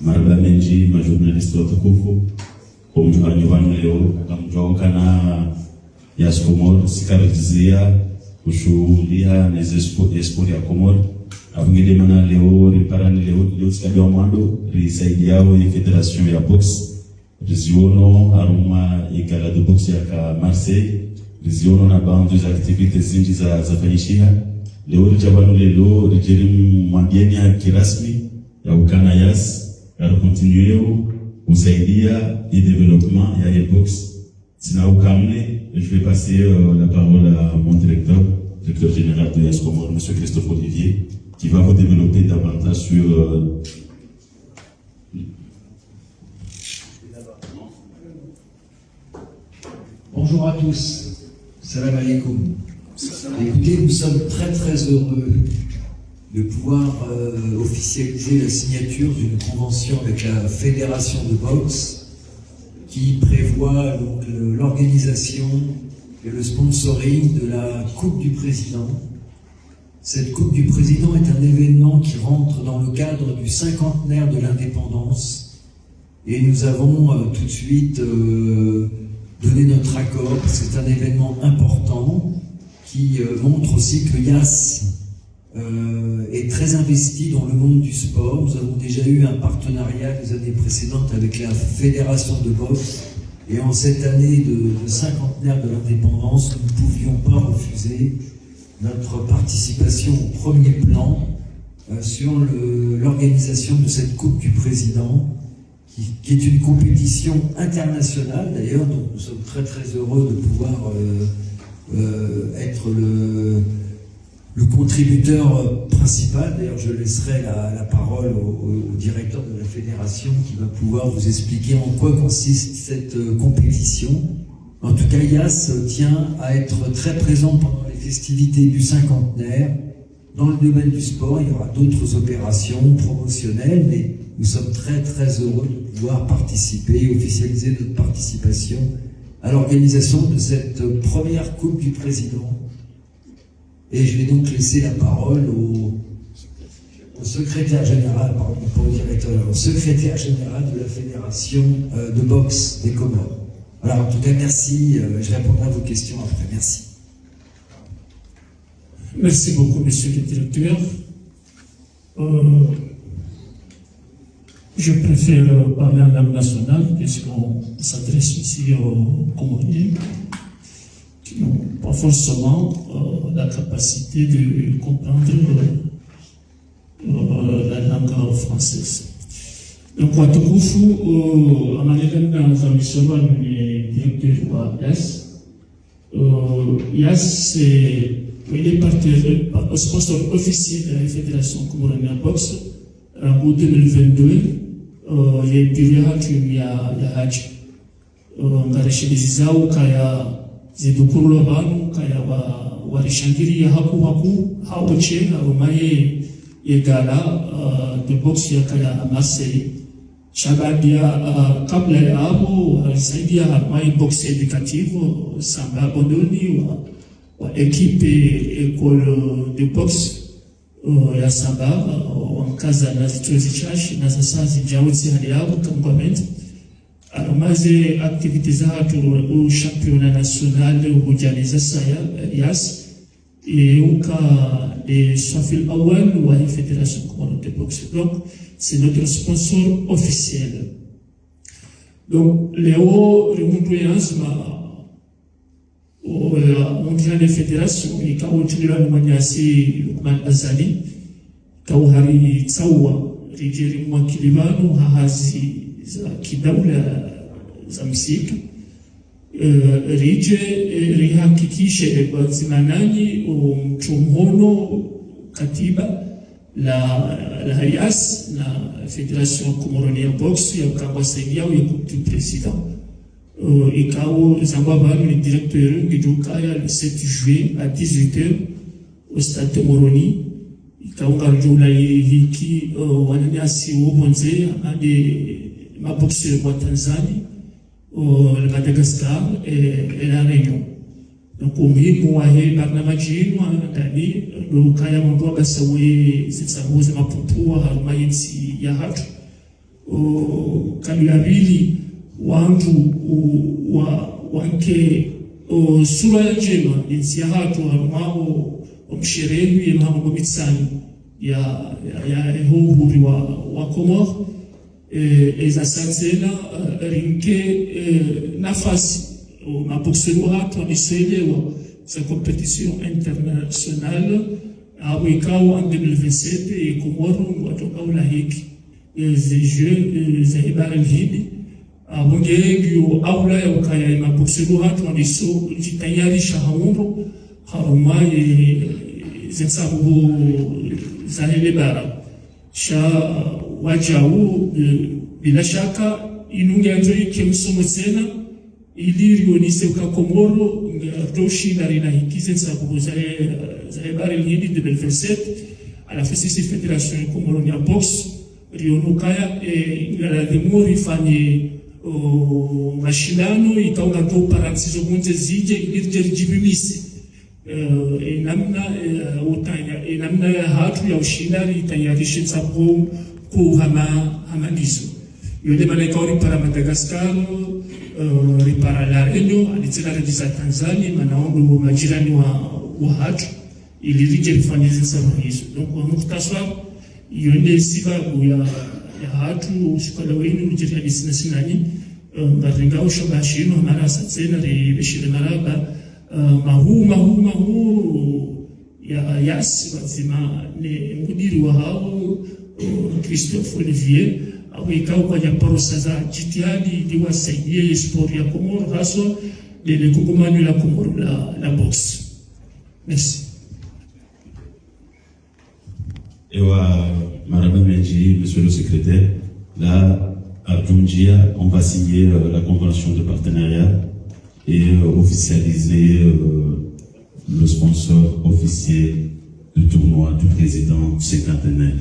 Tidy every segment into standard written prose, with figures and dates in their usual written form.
maraba mengi majournaliste watukufu kwa mjuani leo kamjoka na Yas Comor sikarajizia kushuhudia na esport ya Comor avungile mana leo riparani leo sikajua mwando risaidi yao ya federation ya box riziono aruma igala de box ya Marseille riziono na baadhi za activities zingi za fanyishia leo rijabano leo rijeri mwambieni ya kirasmi ya ukana Yas ya continuer kusaidia le développement ya e-box. Je vais passer la parole à mon directeur général de Yas Comor, M. Christophe Olivier, qui va vous développer davantage sur Bonjour à tous. Salam alaikum. Écoutez, nous sommes très heureux de pouvoir officialiser la signature d'une convention avec la Fédération de boxe qui prévoit l'organisation et le sponsoring de la Coupe du Président. Cette Coupe du Président est un événement qui rentre dans le cadre du 50aire de l'indépendance et nous avons tout de suite donné notre accord. C'est un événement important qui montre aussi que Yas est très investi dans le monde du sport. Nous avons déjà eu un partenariat les années précédentes avec la Fédération de boxe et en cette année de 50aire de l'indépendance, nous ne pouvions pas refuser notre participation au premier plan sur l'organisation de cette Coupe du Président qui est une compétition internationale d'ailleurs, donc nous sommes très heureux de pouvoir être le contributeur principal. D'ailleurs, je laisserai la parole au directeur de la fédération qui va pouvoir vous expliquer en quoi consiste cette compétition. En tout cas, Yas tient à être très présent pendant les festivités du 50aire. Dans le domaine du sport, il y aura d'autres opérations promotionnelles, mais nous sommes très heureux de pouvoir participer, officialiser notre participation à l'organisation de cette première Coupe du Président. Et je vais donc laisser la parole au secrétaire général, pardon, pas au directeur, au secrétaire général de la Fédération de boxe des Comores. Voilà, en tout cas, merci. Je répondrai à vos questions après. Merci. Merci beaucoup, monsieur le directeur. Je préfère parler en langue nationale, puisqu'on s'adresse aussi aux Comoriens qui n'ont pas forcément la capacité de comprendre la langue française. Donc, watukufu amanekana za misoma ni directeur wa Yas. Yas il est partenaire, sponsor officiel de la Fédération Comorienne Boxe en 2022. Il y a eu ya haji ngarishiriza ukaya zidukurwa banu kaya warishangiria haku haoche harumaye yegala de boxe ya kaya Marseille shabadia kabla ya hapo alisaidia harumaye boxe educative samba bondoni wa equipe école de boxe ya samba wakaza na zitozichashi na sasa zijauzi hali yao kangwamenti amaze activité zatu au championnat national hujaniza saya Yas uka de Sofil Awal wa la Fédération Comorienne de boxe. Donc c'est notre sponsor officiel. Donc Léo Remundoyansma mondial de fédération ikautiliwa na manyasi Lukman Azali kauhari tsawa rijeri mwakilibano hahazi za kidaula za msitu rije rihakikishe bazimanani mchumhono katiba la Yas na Fédération Comorienne de boxe ya kangwasaidia ya Coupe du Président. Ikao Zambaba, le directeur Ngidukaya le 7 juillet à 18h au stade de Moroni. Ikao Ngarjoula Hiki Wananyasi Wobonze ade maboxe wa Tanzanie, le Madagascar et la Réunion. Donc au milieu wa barnamaji ndani Lukaya Mambo Basawe Sitsamuze Mapupu Harumayensi Yahatu kaluabili wantu wanke sura ya njema jinsi ya hatu harumao msherehu ya mahamu mitsani ya uhuru wa Komor eza sanzena rinke nafasi maboxero hatu anisoelewa sa compétition internationale awekao en 2027 et Komoro watoka ulahiki ze jeux za ibara hili abongegyo aula ya ukaya maboxero hatu aniso jitayarisha haumbo harumaye zensabu zahele bara sha wajau bila shaka inunge anjoi kemsomo tena ilirio niseuka Komoro ndoshi na rina hikize nsabu zahele bara hili 2027 à la fédération comoronia box riono kaya ngala demori fanye mashindano ikaunga to paratizo munze zije ilirje jibimise namna ya hatu ya ushindani itayarishe tsapo ku hamanizo yode malaika ori para Madagascar ori para la Reunion alitena rejisa Tanzania manaombo majirani wa hatu ilirije kufanyeza sababu hizo donc kwa muhtasar yonde sibabu ya hatu ushikala wenu ujira disinasinani ngarenga ushobashino mara satsena rishire maraba mahu ya yasi wazima ni mudiri wa hao Christophe Olivier awekao kwa japorosa za jitihadi ili wasaidie sport ya Komoro haswa le kukumanu la Komoro la boxe. Merci. Ewa Maraba Menji, monsieur le secrétaire, là à Djunjia, on va signer la convention de partenariat et officialiser le sponsor officiel du tournoi du président cinquantenaire.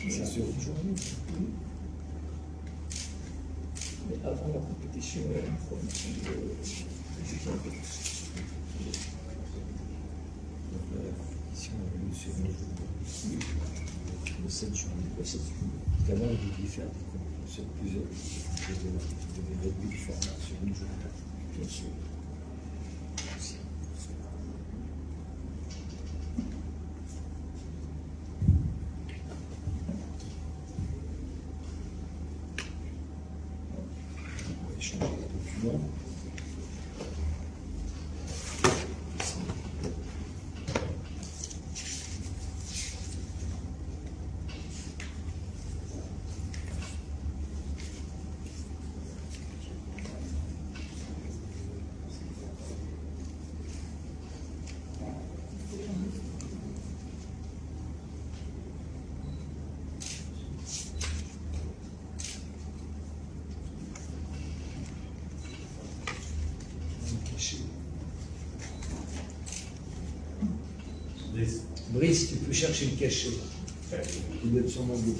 C'est sûr, aujourd'hui. Mais avant la compétition, le 7 juin. Avant, on devait faire des compétitions plusieurs. On devait réduire le format sur une journée. Bien sûr. Échanger les documents. Brice, tu peux chercher le cachet. Il doit être sur mon dos.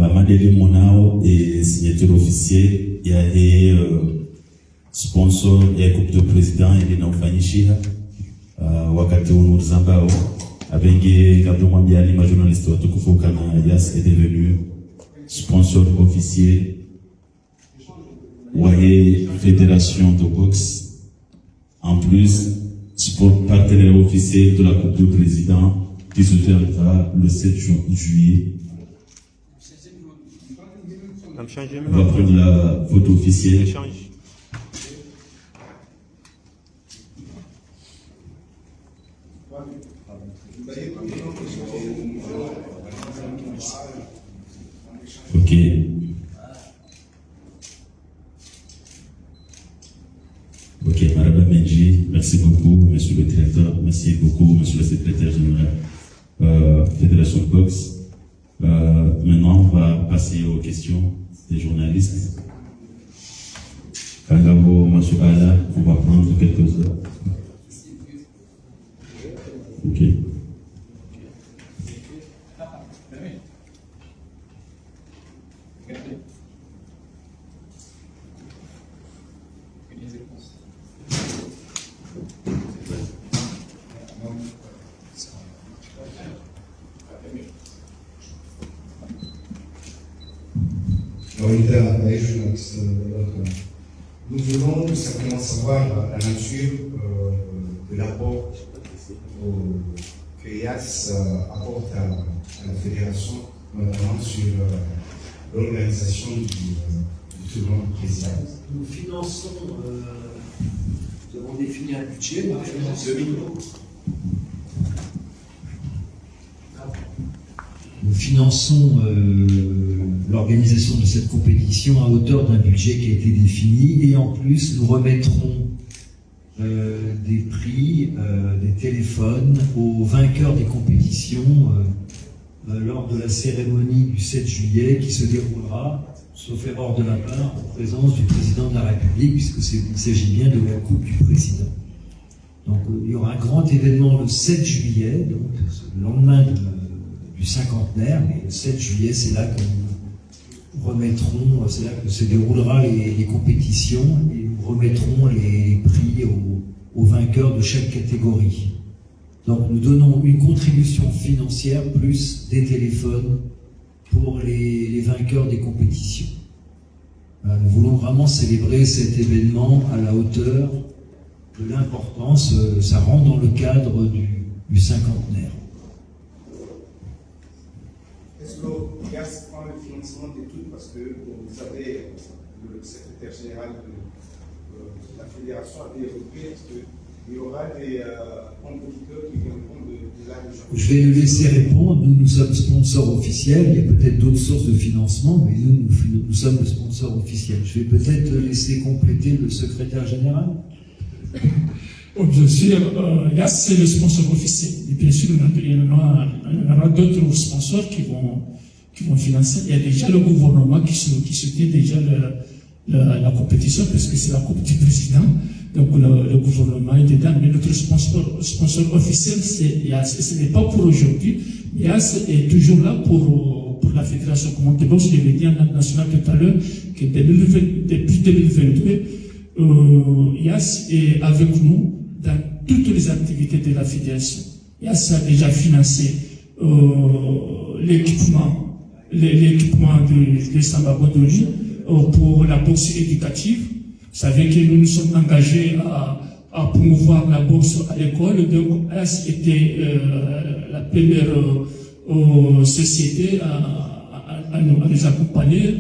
Amadeli Monao et signature officielle, il y a des sponsors et coupe de président et des naufanyishiha wakati unu Zambao Abenge Gabdo Mwambiali, ma journaliste watukufu kana Yas est devenu sponsor officiel voyez fédération de boxe, en plus, sport partenaire officiel de la Coupe du Président qui se tiendra le 7 juillet. On va prendre la photo officielle. Ok. Ok, Madame Menji, merci beaucoup, Monsieur le Directeur, merci beaucoup, Monsieur le Secrétaire Général, Fédération de boxe. Maintenant, on va passer aux questions des journalistes. Kangabo, Monsieur Ala, on va prendre quelques heures. Ok. Nous voulons tout simplement savoir la nature de l'apport que IAS apporte à la fédération, notamment sur l'organisation du tournoi président. Nous finançons, nous avons défini un budget, nous finançons l'organisation de cette compétition à hauteur d'un budget qui a été défini, et en plus nous remettrons des prix, des téléphones aux vainqueurs des compétitions lors de la cérémonie du 7 juillet qui se déroulera, sauf erreur de ma part, en présence du président de la République, puisqu'il s'agit bien de la Coupe du Président. Donc il y aura un grand événement le 7 juillet, donc le lendemain du cinquantenaire, mais le 7 juillet, c'est là que nous remettrons, c'est là que se déroulera les compétitions, et nous remettrons les prix aux vainqueurs de chaque catégorie. Donc nous donnons une contribution financière plus des téléphones pour les vainqueurs des compétitions. Voilà, nous voulons vraiment célébrer cet événement à la hauteur de l'importance, ça rentre dans le cadre du cinquantenaire. Est-ce que IAS prend le financement des tout, parce que vous savez, le secrétaire général de la fédération a évoqué, est-ce qu'il y aura des compétiteurs qui viendront de la région? Je vais le laisser répondre. Nous sommes sponsors officiels. Il y a peut-être d'autres sources de financement, mais nous sommes le sponsor officiel. Je vais peut-être laisser compléter le secrétaire général. Bien sûr, là c'est le sponsor officiel. Et bien sûr, il y en aura d'autres sponsors qui vont financer. Il y a déjà le gouvernement qui soutient déjà la compétition, parce que c'est la Coupe du Président. Donc le gouvernement est dedans. Mais notre sponsor officiel, c'est IAS. Et ce n'est pas pour aujourd'hui. IAS est toujours là pour la Fédération Commonwealth Boxe. Je l'ai dit en national tout à l'heure, que depuis 2022, IAS est avec nous dans toutes les activités de la fédération. IAS a déjà financé l'équipement de Samba Bodoli pour la boxe éducative. Vous savez que nous nous sommes engagés à promouvoir la boxe à l'école. Donc IAS était la première société à nous accompagner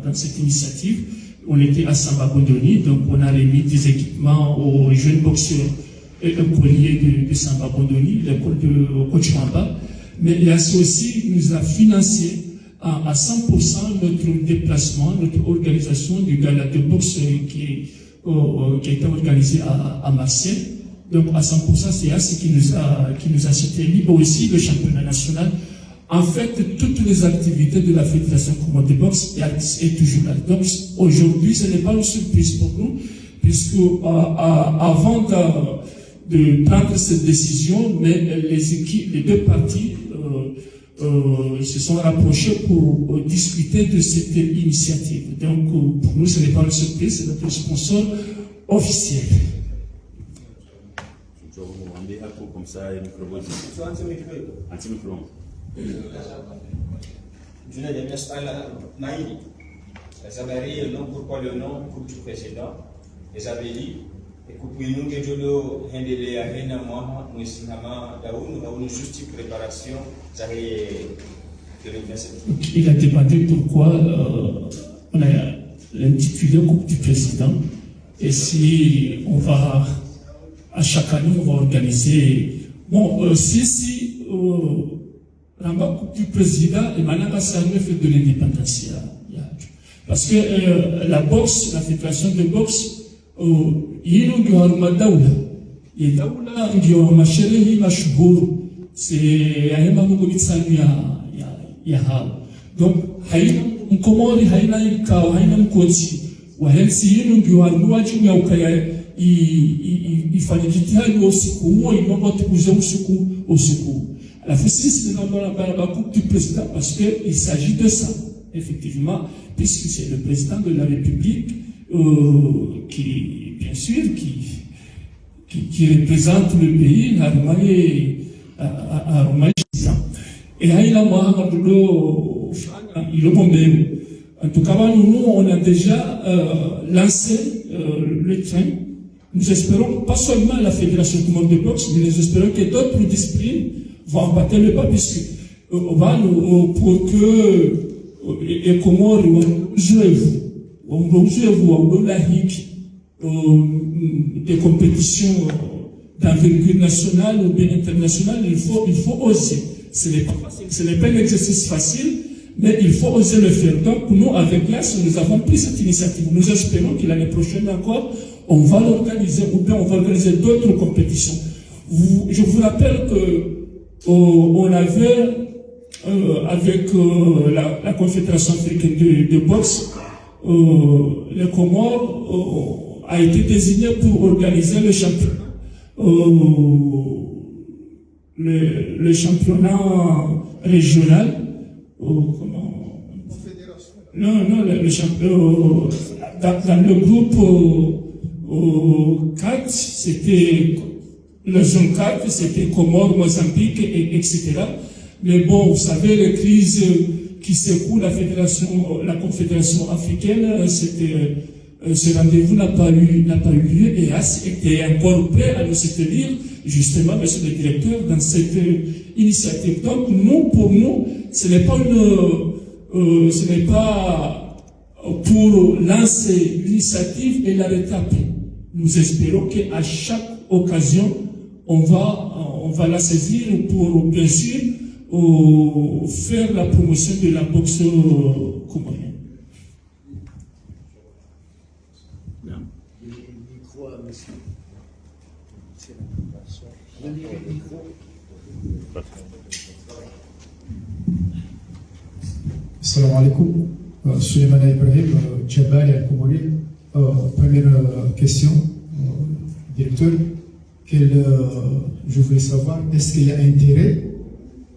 dans cette initiative. On était à Samba Bodoni, donc on a remis des équipements aux jeunes boxeurs et écoliers de Samba Bodoni, l'école de Coach Mamba. Mais IAS aussi nous a financé à 100% notre déplacement, notre organisation du gala de boxe qui a été organisé à Marseille. Donc à 100%, c'est IAS qui nous a soutenu, mais aussi le championnat national. En fait, toutes les activités de la Fédération Commonwealth de boxe est toujours là. Donc aujourd'hui, ce n'est pas une surprise pour nous, puisque avant de prendre cette décision, mais les deux parties se sont rapprochés pour discuter de cette initiative. Donc pour nous, ce n'est pas une surprise, c'est notre sponsor officiel. Comme ça, Zabari, non pourquoi le nom pour du président, et Zabeli, et puis nous que Jolo Hendele Ahena Moha, nous Sinama Daoun, nous avons une juste préparation, ça il a demandé pourquoi on a l'intitulé Coupe du Président, et si on va, à chaque année, on va organiser. Bon, si la Coupe du Président, et maintenant, ça me fait de l'indépendance. Parce que la boxe, la fédération de boxe, il y a un daoula. Et daoula, il y a un machere, il y a un choubou. C'est un peu comme ça, il y a. Donc, un comori, il y a un kao, il y a un coach. Ou il y a un nouaji, il y a un kaya, il fallait quitter au secours, il va te poser au secours. La fédération, c'est dans la Coupe du Président parce qu'il s'agit de ça. Effectivement, puisque c'est le président de la République qui, bien sûr, qui représente le pays, à Roumanie. Et là, il a en tout cas, nous, on a déjà lancé le train. Nous espérons, pas seulement la Fédération du monde de boxe, mais nous espérons que d'autres disciplines vont battre le pas, puisque pour que et comment des compétitions d'envergure nationale ou bien internationale, il faut oser. Ce n'est pas un exercice facile, mais il faut oser le faire. Donc, nous, avec l'AS, nous avons pris cette initiative. Nous espérons que l'année prochaine encore, on va l'organiser, ou bien on va organiser d'autres compétitions. Je vous rappelle que on avait avec la Confédération africaine de boxe, le Comores a été désigné pour organiser le championnat. Le championnat régional. Le championnat. Dans le groupe 4, c'était le zone 4, c'était Comores, Mozambique, etc. Mais bon, vous savez, les crises qui secouent la Confédération africaine, ce rendez-vous n'a pas eu lieu et AS était encore prêt à nous soutenir, justement, monsieur le directeur, dans cette initiative. Donc, pour nous, ce n'est pas pour lancer l'initiative et la retaper. Nous espérons qu'à chaque occasion, on va la saisir pour, bien sûr, faire la promotion de la boxe comorienne. Micro à monsieur. Assalamu alaikum. Suleiman Ibrahim, Djabal et Al-Komori. Première question, directeur. Je voulais savoir, est-ce qu'il y a intérêt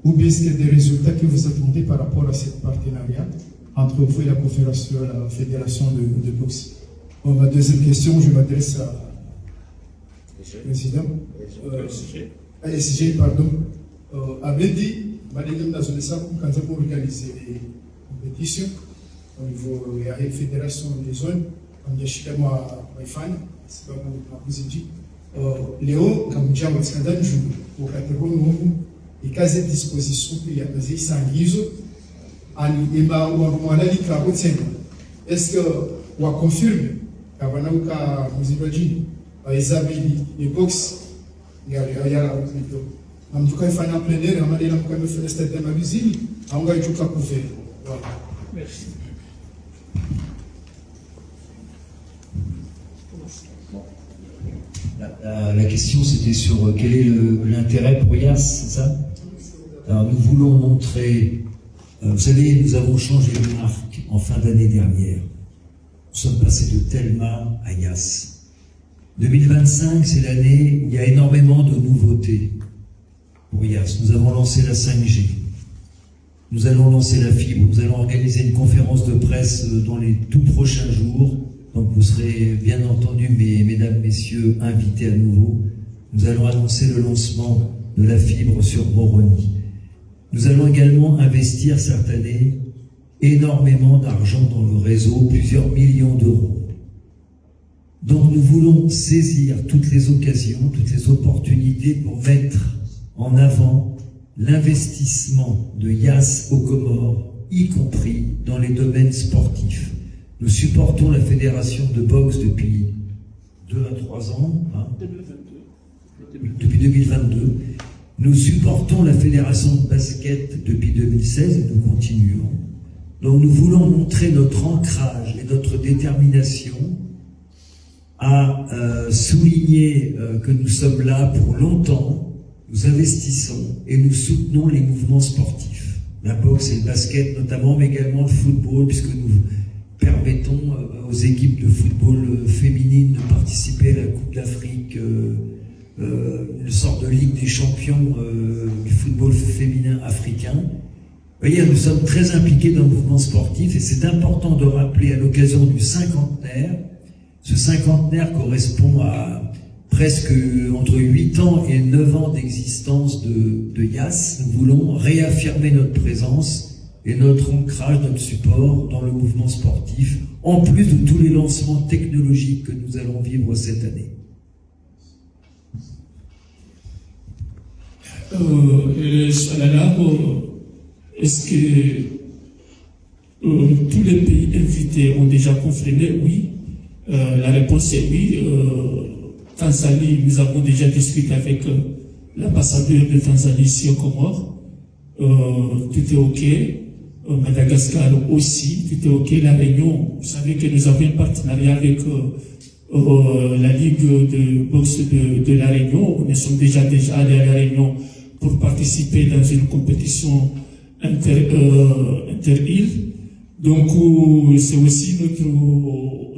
ou bien est-ce qu'il y a des résultats que vous attendez par rapport à ce partenariat entre vous et la fédération de boxe? Ma deuxième question, je m'adresse à président. ASG, pardon. Avait dit, Madame Nazolessa, quand nous avons organisé des compétitions au niveau de la fédération des zones, comme Yashikama Waifan, c'est pas mon positif. Léo, comme j'ai un scandale, je vous catégorie et quasi disposition qu'il y a basé sans guise, est-ce que vous confirmez qu'avant vous imaginez les amis les box, il y a en tout cas, il faut en plein air, on a dit que nous faisons cette usine, on va y jouer à couvert. Voilà. Merci. La question c'était sur quel est l'intérêt pour IAS, c'est ça? Alors nous voulons montrer, vous savez, nous avons changé de marque en fin d'année dernière. Nous sommes passés de Telma à IAS. 2025, c'est l'année où il y a énormément de nouveautés pour IAS. Nous avons lancé la 5G. Nous allons lancer la fibre. Nous allons organiser une conférence de presse dans les tout prochains jours. Donc vous serez bien entendu, mesdames, messieurs, invités à nouveau. Nous allons annoncer le lancement de la fibre sur Moroni. Nous allons également investir cette année énormément d'argent dans le réseau, plusieurs millions d'euros. Donc nous voulons saisir toutes les occasions, toutes les opportunités pour mettre en avant l'investissement de YAS aux Comores, y compris dans les domaines sportifs. Nous supportons la fédération de boxe depuis 2 à 3 ans, depuis 2022. Nous supportons la fédération de basket depuis 2016 et nous continuons. Donc nous voulons montrer notre ancrage et notre détermination à souligner que nous sommes là pour longtemps, nous investissons et nous soutenons les mouvements sportifs. La boxe et le basket notamment, mais également le football, puisque nous permettons aux équipes de football féminines de participer à la Coupe d'Afrique, une sorte de Ligue des champions du football féminin africain. Vous voyez, nous sommes très impliqués dans le mouvement sportif et c'est important de rappeler à l'occasion du cinquantenaire. Ce cinquantenaire correspond à presque entre 8 ans et 9 ans d'existence de YAS. Nous voulons réaffirmer notre présence et notre ancrage, notre support dans le mouvement sportif, en plus de tous les lancements technologiques que nous allons vivre cette année. Est-ce que tous les pays invités ont déjà confirmé? Oui. La réponse est oui. Tanzanie, nous avons déjà discuté avec l'ambassadeur de Tanzanie ici aux Comores. Tout est OK. Madagascar aussi, tout est OK. La Réunion, vous savez que nous avons un partenariat avec la Ligue de boxe de la Réunion. Nous sommes déjà allés à la Réunion pour participer dans une compétition inter-îles. Donc, c'est aussi notre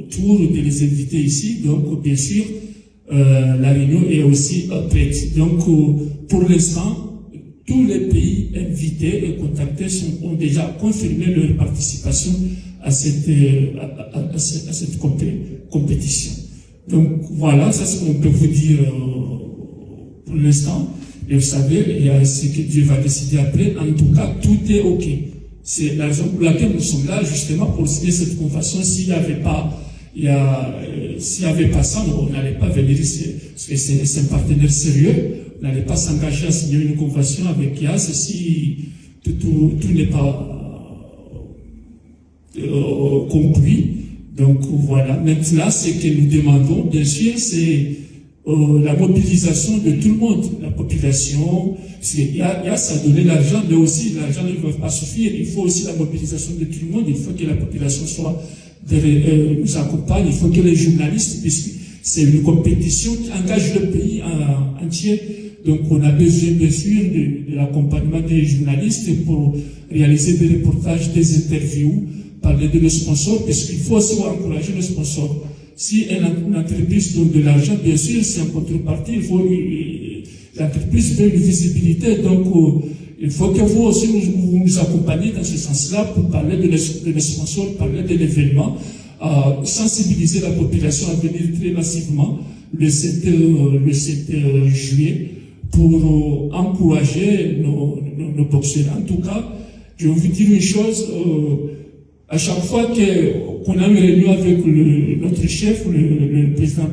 tour de les inviter ici. Donc, bien sûr, la Réunion est aussi prête. Donc, pour l'instant, tous les pays invités et contactés ont déjà confirmé leur participation à cette compétition. Donc, voilà, ça c'est ce qu'on peut vous dire pour l'instant. Et vous savez, il y a ce que Dieu va décider après. En tout cas, tout est OK. C'est la raison pour laquelle nous sommes là, justement, pour signer cette convention. S'il n'y avait pas ça, on n'allait pas venir ici. Parce que c'est un partenaire sérieux. On n'allait pas s'engager à signer une convention avec YAS si tout n'est pas conclu. Donc voilà. Maintenant, ce que nous demandons, bien sûr, c'est la mobilisation de tout le monde, la population. YAS a donné l'argent, mais aussi l'argent ne va pas suffire. Il faut aussi la mobilisation de tout le monde. Il faut que la population nous accompagne. Il faut que les journalistes, puisque c'est une compétition qui engage le pays entier. Donc on a besoin, bien sûr, de l'accompagnement des journalistes pour réaliser des reportages, des interviews, parler de nos sponsors, parce qu'il faut aussi encourager les sponsors. Si une entreprise donne de l'argent, bien sûr, c'est en contrepartie, l'entreprise veut une visibilité. Donc, il faut que vous aussi vous nous accompagniez dans ce sens-là pour parler de les sponsors, parler de l'événement, sensibiliser la population à venir très massivement le 7 juillet pour encourager nos boxeurs. En tout cas, je vais vous dire une chose, à chaque fois qu'on a une réunion avec notre chef, le président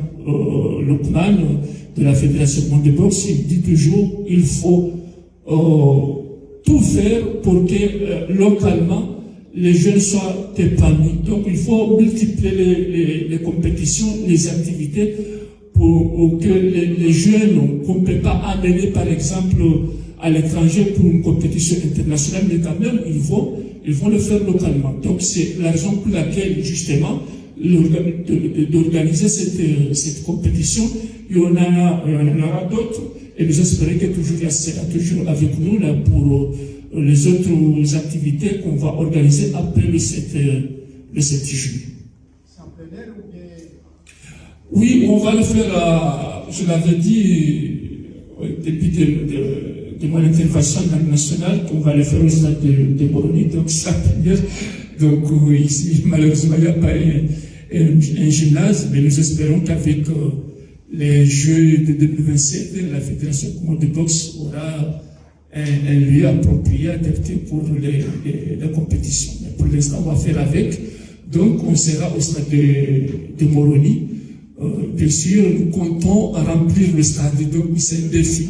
Lokman de la Fédération de boxe, il dit toujours il faut tout faire pour que localement les jeunes soient épanouis. Donc il faut multiplier les compétitions, les activités pour que les jeunes qu'on ne peut pas amener par exemple à l'étranger pour une compétition internationale, mais quand même ils vont le faire localement. Donc c'est la raison pour laquelle justement d'organiser cette compétition. Il y en aura d'autres et nous espérons que toujours il sera toujours avec nous là pour les autres activités qu'on va organiser après le 7 juillet. C'est en plein air ou bien? Oui, on va le faire, je l'avais dit depuis de mon intervention nationale, qu'on va le faire au stade de Moroni, donc c'est la première. Donc ici, malheureusement, il n'y a pas un gymnase, mais nous espérons qu'avec les Jeux de 2027, la Fédération comore de boxe aura un lieu approprié, adapté pour les compétitions. Mais pour l'instant, on va faire avec. Donc, on sera au stade de Moroni. Bien sûr, nous comptons remplir le stade. Donc, c'est un défi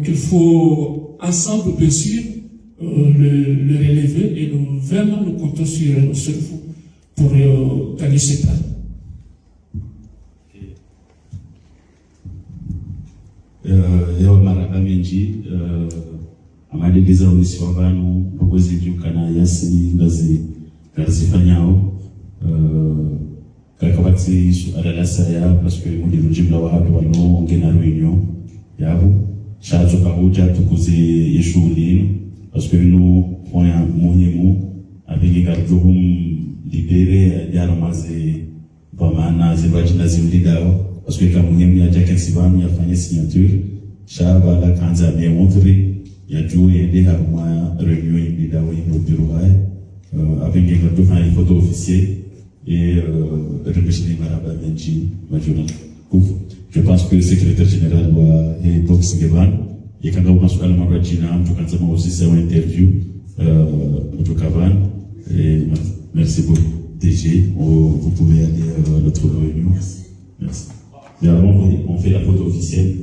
qu'il faut ensemble, bien sûr, le relever. Et nous, vraiment, nous comptons sur vous pour gagner ce stade. Yawa maraba menji amadegeza ulisi wa vanhu pakuzijuka yasi ngazi ngazifanyao kakabati isu adalasaya parce que mundi mjimla wa watu wanaongena reunion yabo chazo kabuja tukuze yeshulino parce que nous point muhimu avec gardohum libere ya ramaze bamana zibajina zimlidao parce que quand muhimu ya jake sibanu yafanya signature shaba la kanza bien montré ya juu yende haruma réunion imlidao au bureau avec les gardohum une photo officielle et remercier Maraba Menji Majuna. Je pense que le secrétaire général doit être Box Gevan et quand on a sur Alma Rajina, tout quand on a aussi une interview, Motokavan, et merci beaucoup. DG, vous pouvez aller à l'autre réunion. Merci. Mais avant, on fait la photo officielle.